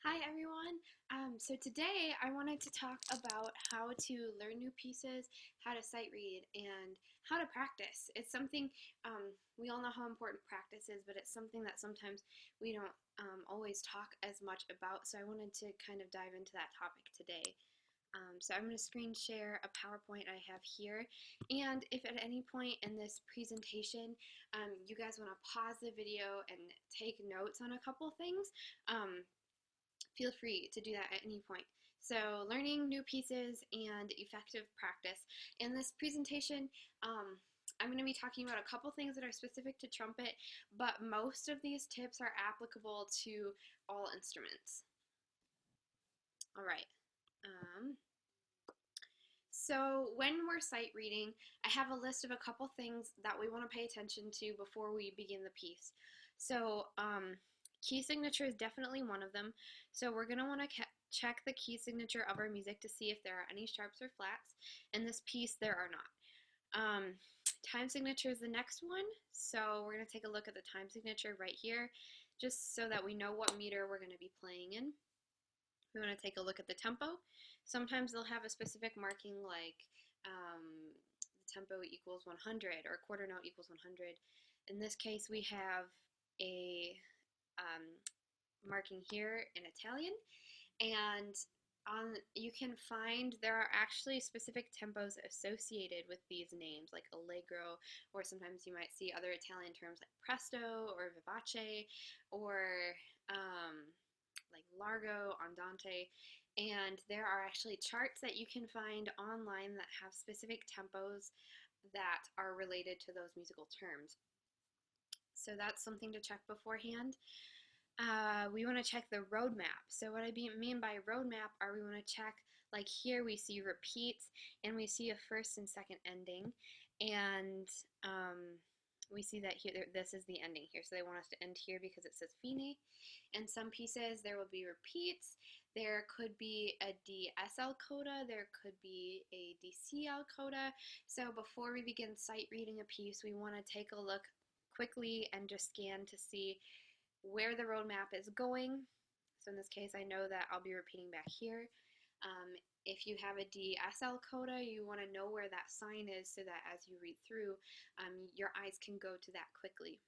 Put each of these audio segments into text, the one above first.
Hi everyone. So today I wanted to talk about how to learn new pieces, how to sight read, and how to practice. It's something we all know how important practice is, but it's something that sometimes we don't always talk as much about. So I wanted to kind of dive into that topic today. So I'm going to screen share a PowerPoint I have here, and if at any point in this presentation you guys want to pause the video and take notes on a couple things, feel free to do that at any point. So learning new pieces and effective practice. In this presentation, I'm going to be talking about a couple things that are specific to trumpet, but most of these tips are applicable to all instruments. All right. So when we're sight reading, I have a list of a couple things that we want to pay attention to before we begin the piece. So key signature is definitely one of them. So we're going to want to check the key signature of our music to see if there are any sharps or flats. In this piece, there are not. Time signature is the next one. So we're going to take a look at the time signature right here, just so that we know what meter we're going to be playing in. We want to take a look at the tempo. Sometimes they'll have a specific marking like the tempo equals 100 or quarter note equals 100. In this case, we have a marking here in Italian, and you can find there are actually specific tempos associated with these names, like allegro, or sometimes you might see other Italian terms like presto or vivace, or like largo, andante, and there are actually charts that you can find online that have specific tempos that are related to those musical terms. So that's something to check beforehand. We want to check the roadmap. So what I mean by roadmap are we want to check, like here we see repeats and we see a first and second ending, and we see that here this is the ending here. So they want us to end here because it says fine. In some pieces there will be repeats. There could be a DSL coda, there could be a DCL coda. So before we begin sight reading a piece, we want to take a look quickly and just scan to see where the roadmap is going. So in this case, I know that I'll be repeating back here. If you have a DSL coda, you want to know where that sign is so that as you read through, your eyes can go to that quickly.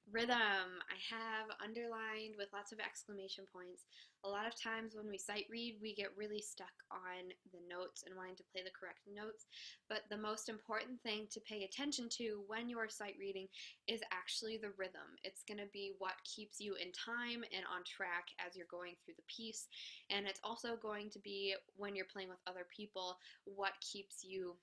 Rhythm, I have underlined with lots of exclamation points. A lot of times when we sight read, we get really stuck on the notes and wanting to play the correct notes, but the most important thing to pay attention to when you're sight reading is actually the rhythm. It's going to be what keeps you in time and on track as you're going through the piece, and it's also going to be, when you're playing with other people, what keeps you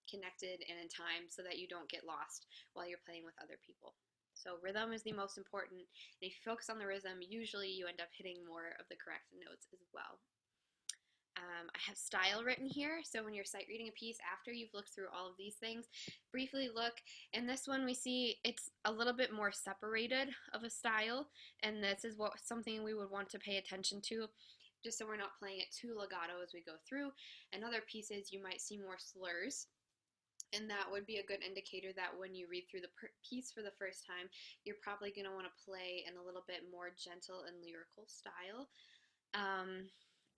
connected and in time so that you don't get lost while you're playing with other people. So rhythm is the most important, and if you focus on the rhythm, usually you end up hitting more of the correct notes as well. I have style written here, so when you're sight reading a piece after you've looked through all of these things, briefly look. In this one we see it's a little bit more separated of a style, and this is something we would want to pay attention to, just so we're not playing it too legato as we go through. In other pieces you might see more slurs, and that would be a good indicator that when you read through the piece for the first time, you're probably going to want to play in a little bit more gentle and lyrical style.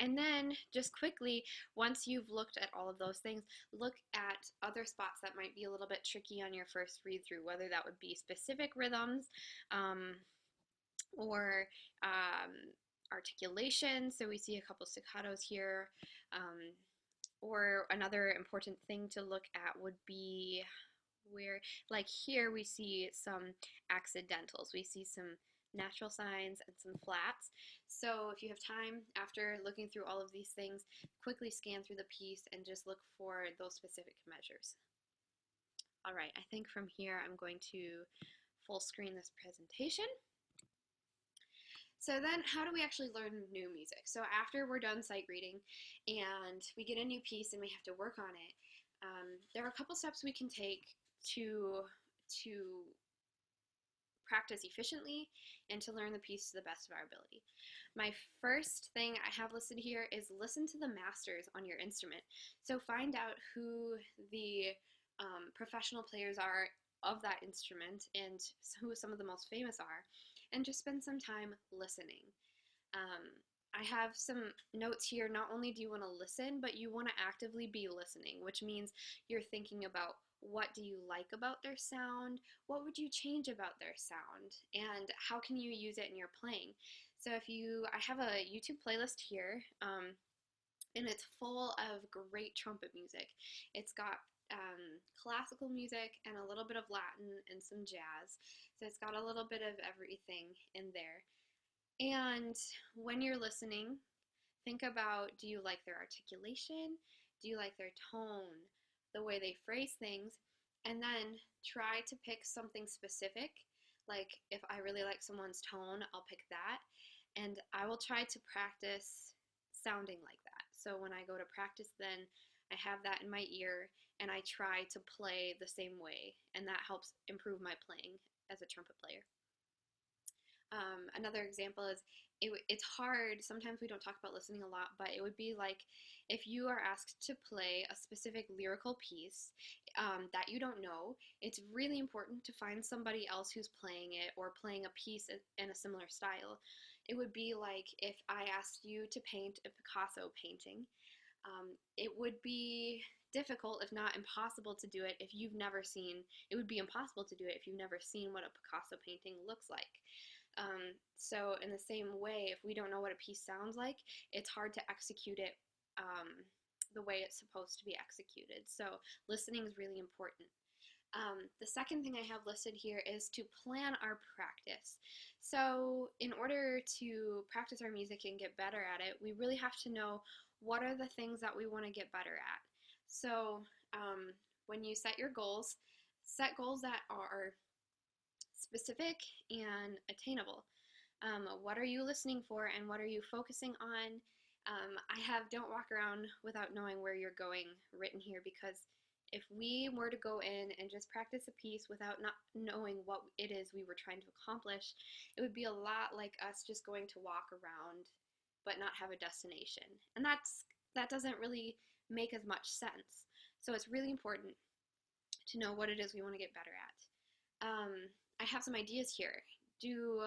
And then just quickly, once you've looked at all of those things, look at other spots that might be a little bit tricky on your first read through, whether that would be specific rhythms or articulation. So we see a couple staccatos here. Or another important thing to look at would be where, like here we see some accidentals. We see some natural signs and some flats. So if you have time after looking through all of these things, quickly scan through the piece and just look for those specific measures. All right, I think from here I'm going to full screen this presentation. So then how do we actually learn new music? So after we're done sight reading and we get a new piece and we have to work on it, there are a couple steps we can take to practice efficiently and to learn the piece to the best of our ability. My first thing I have listed here is listen to the masters on your instrument. So find out who the professional players are of that instrument and who some of the most famous are, and just spend some time listening. I have some notes here. Not only do you want to listen, but you want to actively be listening, which means you're thinking about what do you like about their sound, what would you change about their sound, and how can you use it in your playing. So I have a YouTube playlist here, and it's full of great trumpet music. It's got classical music and a little bit of Latin and some jazz. So it's got a little bit of everything in there. And when you're listening, think about, do you like their articulation? Do you like their tone, the way they phrase things? And then try to pick something specific. Like if I really like someone's tone, I'll pick that. And I will try to practice sounding like that. So when I go to practice, then I have that in my ear and I try to play the same way. And that helps improve my playing as a trumpet player. Another example is it's hard. Sometimes we don't talk about listening a lot, but it would be like if you are asked to play a specific lyrical piece that you don't know, it's really important to find somebody else who's playing it or playing a piece in a similar style. It would be like if I asked you to paint a Picasso painting. It would be difficult, if not impossible, to do it if you've never seen. It would be impossible to do it if you've never seen what a Picasso painting looks like. So in the same way, if we don't know what a piece sounds like, it's hard to execute it the way it's supposed to be executed. So listening is really important. The second thing I have listed here is to plan our practice. So in order to practice our music and get better at it, we really have to know what are the things that we want to get better at. So when you set your goals, set goals that are specific and attainable. What are you listening for and what are you focusing on? I have don't walk around without knowing where you're going written here, because if we were to go in and just practice a piece without not knowing what it is we were trying to accomplish, it would be a lot like us just going to walk around but not have a destination. And that doesn't really make as much sense. So it's really important to know what it is we want to get better at. I have some ideas here. Do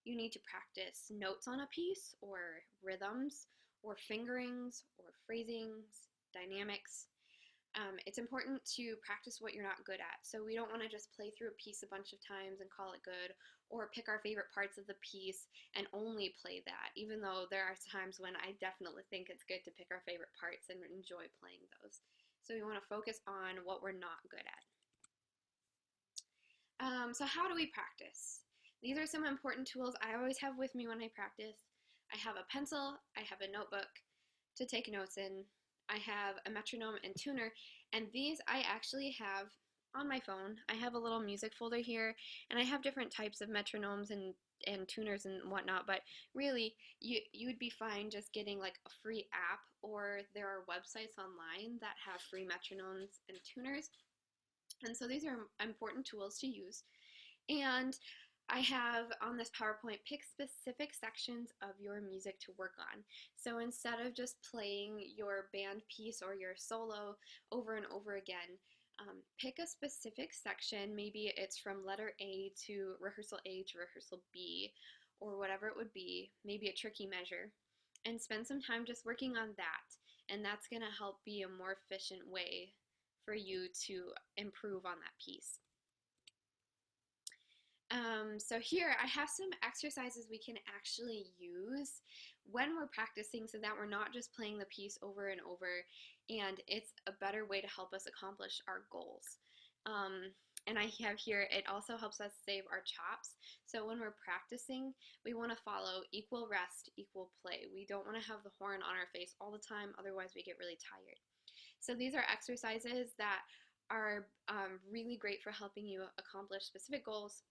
you need to practice notes on a piece, or rhythms, or fingerings, or phrasings, dynamics? It's important to practice what you're not good at. So we don't want to just play through a piece a bunch of times and call it good, or pick our favorite parts of the piece and only play that, even though there are times when I definitely think it's good to pick our favorite parts and enjoy playing those. So we want to focus on what we're not good at. So how do we practice? These are some important tools I always have with me when I practice. I have a pencil, I have a notebook to take notes in, I have a metronome and tuner, and these I actually have on my phone. I have a little music folder here, and I have different types of metronomes and tuners and whatnot, but really you would be fine just getting like a free app, or there are websites online that have free metronomes and tuners. And so these are important tools to use. And I have on this PowerPoint, pick specific sections of your music to work on. So instead of just playing your band piece or your solo over and over again, pick a specific section. Maybe it's from letter A to rehearsal B, or whatever it would be, maybe a tricky measure, and spend some time just working on that. And that's going to help be a more efficient way for you to improve on that piece. So here I have some exercises we can actually use when we're practicing, so that we're not just playing the piece over and over, and it's a better way to help us accomplish our goals. And I have here, it also helps us save our chops. So when we're practicing, we want to follow equal rest, equal play. We don't want to have the horn on our face all the time, otherwise we get really tired. So these are exercises that are really great for helping you accomplish specific goals,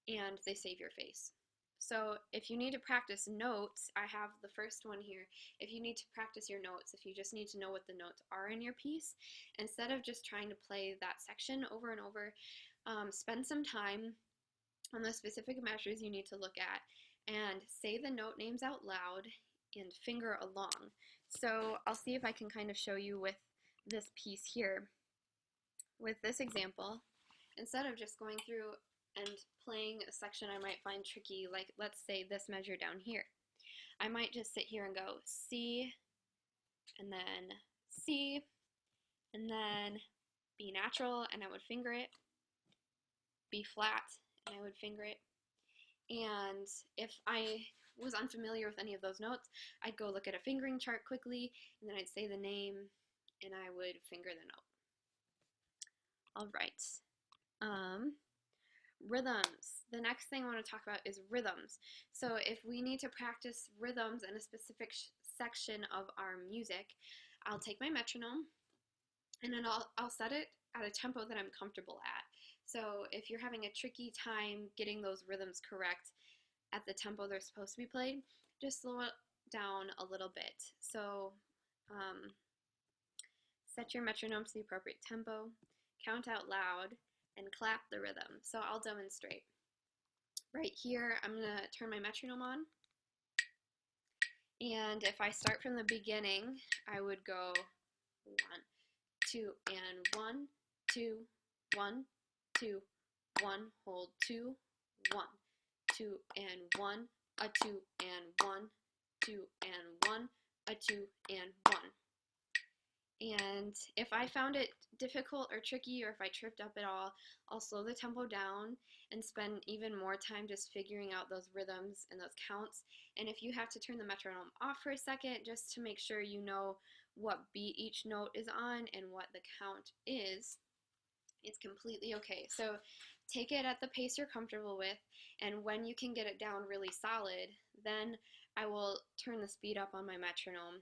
and they save your face. So if you need to practice notes, I have the first one here. If you need to practice your notes, if you just need to know what the notes are in your piece, instead of just trying to play that section over and over, spend some time on the specific measures you need to look at and say the note names out loud and finger along. So I'll see if I can kind of show you with this piece here. With this example, instead of just going through and playing a section I might find tricky, like let's say this measure down here, I might just sit here and go C, and then C, and then B natural, and I would finger it, B flat, and I would finger it. And if I was unfamiliar with any of those notes, I'd go look at a fingering chart quickly, and then I'd say the name, and I would finger the note. All right. Rhythms. The next thing I want to talk about is rhythms. So if we need to practice rhythms in a specific section of our music, I'll take my metronome, and then I'll set it at a tempo that I'm comfortable at. So if you're having a tricky time getting those rhythms correct at the tempo they're supposed to be played, just slow it down a little bit. So set your metronome to the appropriate tempo, count out loud, and clap the rhythm. So I'll demonstrate. Right here, I'm going to turn my metronome on. And if I start from the beginning, I would go 1, 2, and 1, 2, 1, 2, 1, hold 2, 1, 2, and 1, a 2, and 1, 2, and 1, a 2, and 1. And if I found it difficult or tricky, or if I tripped up at all, I'll slow the tempo down and spend even more time just figuring out those rhythms and those counts. And if you have to turn the metronome off for a second just to make sure you know what beat each note is on and what the count is, it's completely okay. So take it at the pace you're comfortable with, and when you can get it down really solid, then I will turn the speed up on my metronome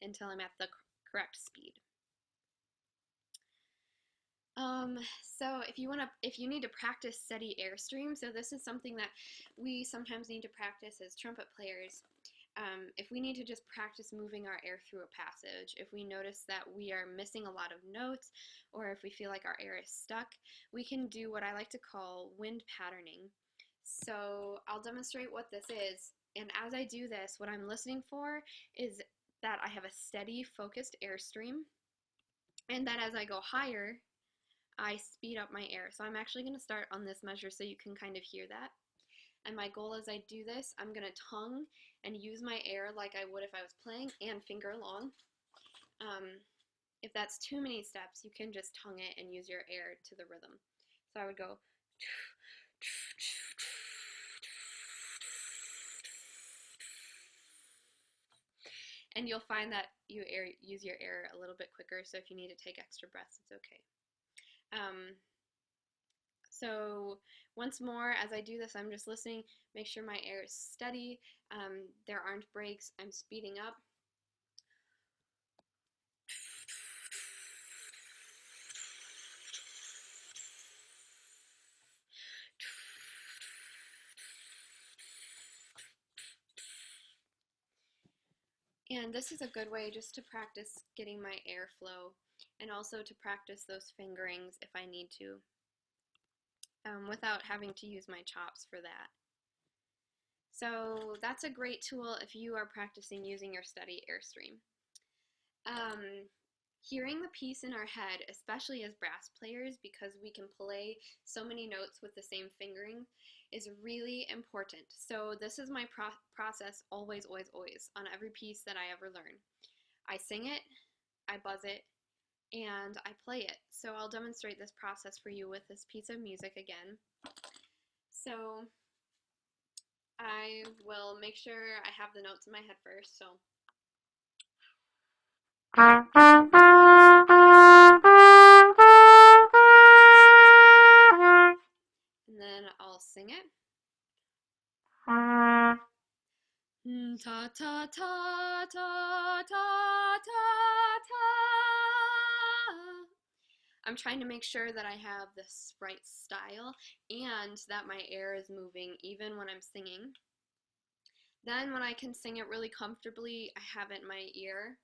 until I'm at the correct speed. So if you need to practice steady airstream, so this is something that we sometimes need to practice as trumpet players. If we need to just practice moving our air through a passage, if we notice that we are missing a lot of notes, or if we feel like our air is stuck, we can do what I like to call wind patterning. So I'll demonstrate what this is, and as I do this, what I'm listening for is that I have a steady, focused airstream, and that as I go higher, I speed up my air. So I'm actually going to start on this measure so you can kind of hear that. And my goal as I do this, I'm going to tongue and use my air like I would if I was playing and finger along. If that's too many steps, you can just tongue it and use your air to the rhythm. So I would go. And you'll find that you use your air a little bit quicker, so if you need to take extra breaths, it's okay. So once more, as I do this, I'm just listening, make sure my air is steady, there aren't breaks, I'm speeding up. And this is a good way just to practice getting my airflow, and also to practice those fingerings if I need to, without having to use my chops for that. So that's a great tool if you are practicing using your steady airstream. Hearing the piece in our head, especially as brass players, because we can play so many notes with the same fingering, is really important. So this is my process always, always, always on every piece that I ever learn. I sing it, I buzz it, and I play it. So I'll demonstrate this process for you with this piece of music again. So I will make sure I have the notes in my head first. So and then I'll sing it. Ta ta ta ta ta ta ta. I'm trying to make sure that I have this right style and that my air is moving even when I'm singing. Then when I can sing it really comfortably, I have it in my ear,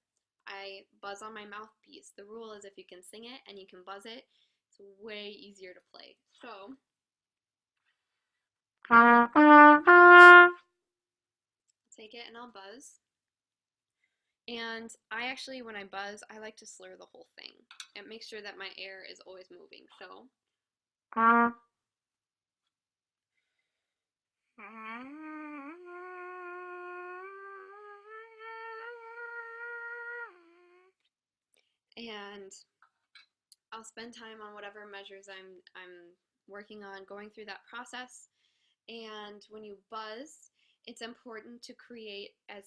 I buzz on my mouthpiece. The rule is if you can sing it and you can buzz it, it's way easier to play. So take it and I'll buzz. And I actually, when I buzz, I like to slur the whole thing. It makes sure that my air is always moving. So and I'll spend time on whatever measures I'm working on, going through that process. And when you buzz, it's important to create as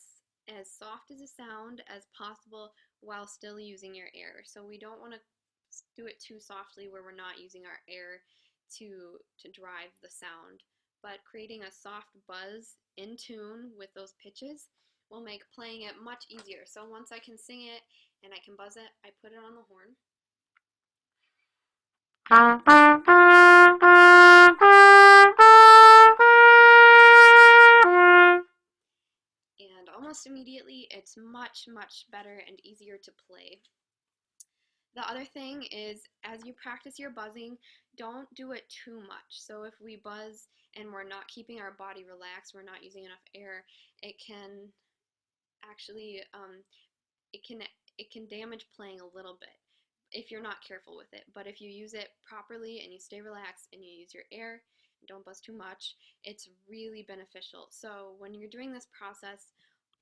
soft as a sound as possible while still using your air. So we don't want to do it too softly where we're not using our air to drive the sound. But creating a soft buzz in tune with those pitches will make playing it much easier. So once I can sing it and I can buzz it, I put it on the horn. And almost immediately, it's much, much better and easier to play. The other thing is, as you practice your buzzing, don't do it too much. So if we buzz and we're not keeping our body relaxed, we're not using enough air, it can actually, it can damage playing a little bit if you're not careful with it. But if you use it properly and you stay relaxed and you use your air, don't buzz too much, it's really beneficial. So when you're doing this process,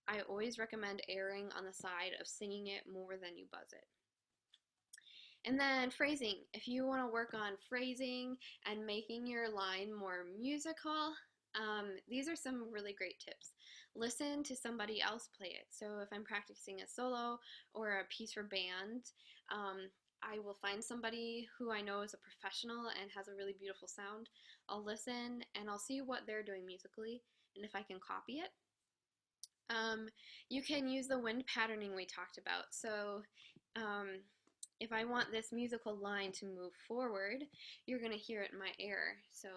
I always recommend airing on the side of singing it more than you buzz it. And then phrasing. If you want to work on phrasing and making your line more musical, these are some really great tips. Listen to somebody else play it. So if I'm practicing a solo or a piece for band, I will find somebody who I know is a professional and has a really beautiful sound. I'll listen and I'll see what they're doing musically and if I can copy it. You can use the wind patterning we talked about. So if I want this musical line to move forward, you're going to hear it in my air. So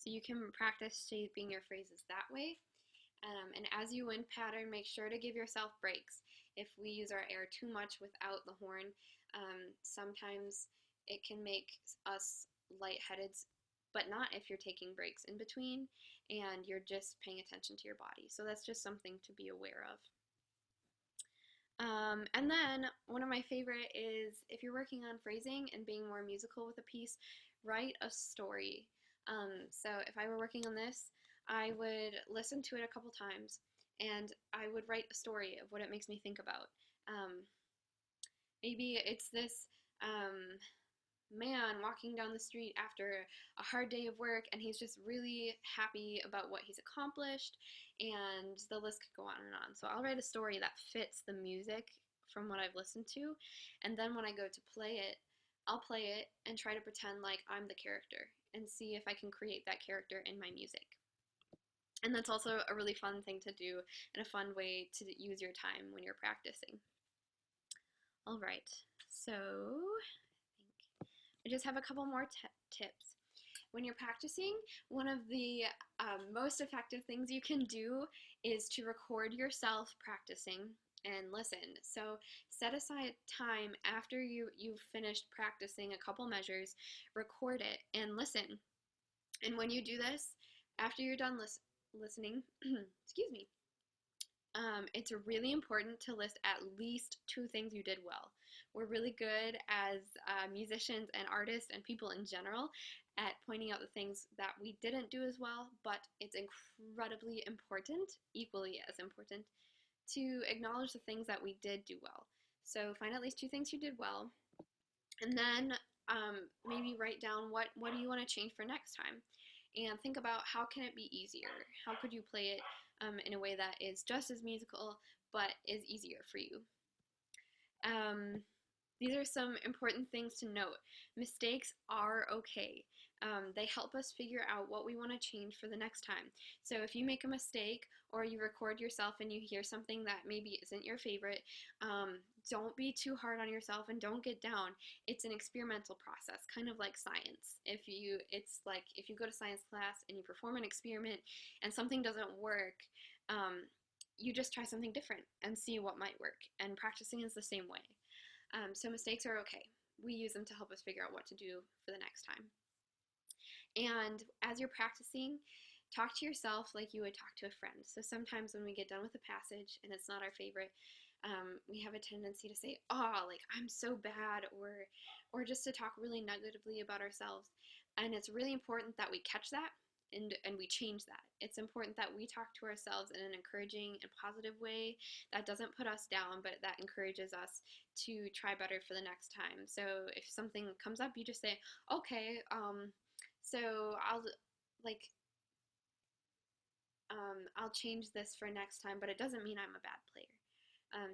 you can practice shaping your phrases that way. And as you wind pattern, make sure to give yourself breaks. If we use our air too much without the horn, sometimes it can make us lightheaded, but not if you're taking breaks in between and you're just paying attention to your body. So that's just something to be aware of. And then one of my favorite is if you're working on phrasing and being more musical with a piece, write a story. So if I were working on this, I would listen to it a couple times and I would write a story of what it makes me think about. Maybe it's this man walking down the street after a hard day of work and he's just really happy about what he's accomplished, and the list could go on and on. So I'll write a story that fits the music from what I've listened to, and then when I go to play it, I'll play it and try to pretend like I'm the character and see if I can create that character in my music. And that's also a really fun thing to do and a fun way to use your time when you're practicing. All right, so I just have a couple more tips. When you're practicing, one of the most effective things you can do is to record yourself practicing and listen. So set aside time after you've finished practicing a couple measures, record it and listen. And when you do this, after you're done listening, excuse me, it's really important to list at least 2 things you did well. We're really good as musicians and artists and people in general at pointing out the things that we didn't do as well, but it's incredibly important, equally as important, to acknowledge the things that we did do well. So find at least 2 things you did well, and then maybe write down what do you want to change for next time, and think about how can it be easier. How could you play it in a way that is just as musical but is easier for you. These are some important things to note. Mistakes are okay. They help us figure out what we want to change for the next time. So if you make a mistake or you record yourself and you hear something that maybe isn't your favorite, don't be too hard on yourself and don't get down. It's an experimental process, kind of like science. It's like if you go to science class and you perform an experiment and something doesn't work, you just try something different and see what might work. And practicing is the same way. So mistakes are okay. We use them to help us figure out what to do for the next time. And as you're practicing, talk to yourself like you would talk to a friend. So sometimes when we get done with a passage and it's not our favorite, we have a tendency to say, "Oh, like I'm so bad," or just to talk really negatively about ourselves. And it's really important that we catch that and we change that. It's important that we talk to ourselves in an encouraging and positive way that doesn't put us down, but that encourages us to try better for the next time. So if something comes up, you just say, okay, so like I'll change this for next time, but it doesn't mean I'm a bad player.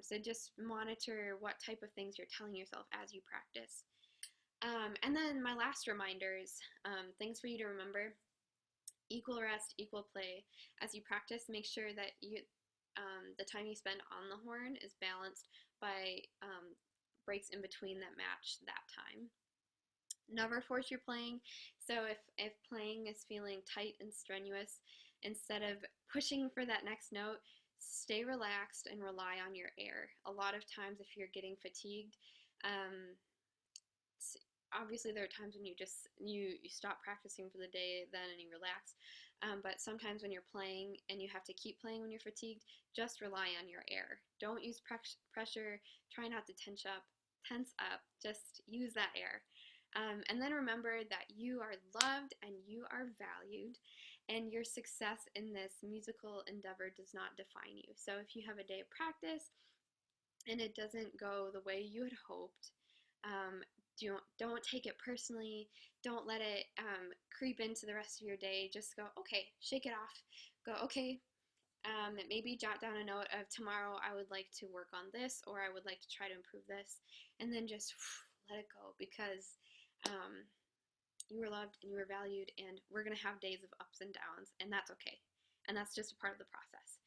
So just monitor what type of things you're telling yourself as you practice. And then my last reminders, things for you to remember: equal rest, equal play. As you practice, make sure that the time you spend on the horn is balanced by breaks in between that match that time. Never force your playing. So if playing is feeling tight and strenuous, instead of pushing for that next note, stay relaxed and rely on your air. A lot of times, if you're getting fatigued, um, obviously there are times when you stop practicing for the day then and you relax, but sometimes when you're playing and you have to keep playing when you're fatigued, just rely on your air. Don't use pressure. Try not to tense up. Just use that air. And then remember that you are loved and you are valued, and your success in this musical endeavor does not define you. So if you have a day of practice and it doesn't go the way you had hoped, don't take it personally. Don't let it creep into the rest of your day. Just go, okay, shake it off. Go, okay, maybe jot down a note of tomorrow I would like to work on this, or I would like to try to improve this, and then just let it go, because you were loved and you were valued, and we're going to have days of ups and downs, and that's okay. And that's just a part of the process.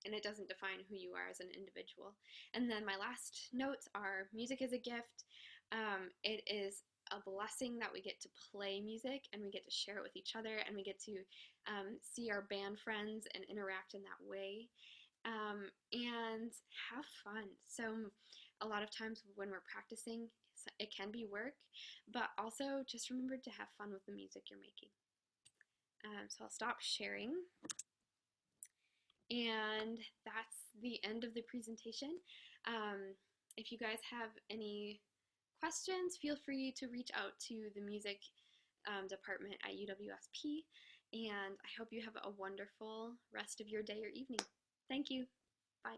And it doesn't define who you are as an individual. And then my last notes are: music is a gift. It is a blessing that we get to play music and we get to share it with each other, and we get to see our band friends and interact in that way, and have fun. So a lot of times when we're practicing, it can be work, but also just remember to have fun with the music you're making. So I'll stop sharing. And that's the end of the presentation. If you guys have any questions, feel free to reach out to the music department at UWSP, and I hope you have a wonderful rest of your day or evening. Thank you. Bye.